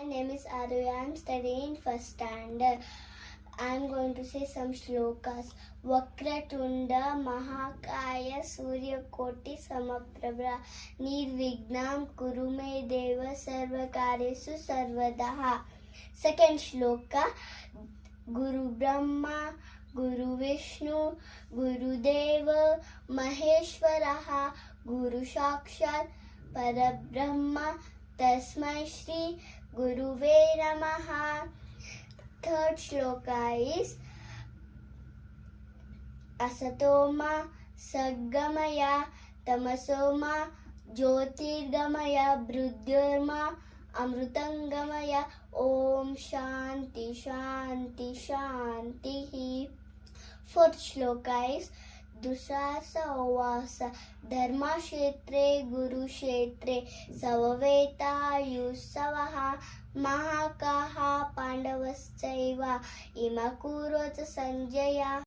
name is Aru. I am studying first standard. I am going to say some shlokas. Vakratunda Mahakaya Suryakoti Samaprabha Nirvignam Kurume Deva Sarvakaryesu Sarvadaha. Second shloka. Guru Brahma Guru Vishnu Guru Deva Maheshwaraha Guru Sakshat Parabrahma Tasmai Shri Guruve Namaha. Third shloka is Asatoma Saggamaya Tamasoma Jyotirgamaya Brudyurma Amrutangamaya Om Shanti Shanti Shanti. Fourth shloka is Dusasa Ovasa Dharma Kshetre Guru Kshetre Savaveta Yusavaha Mahakaha Pandavasaiva Imakurota Sanjaya.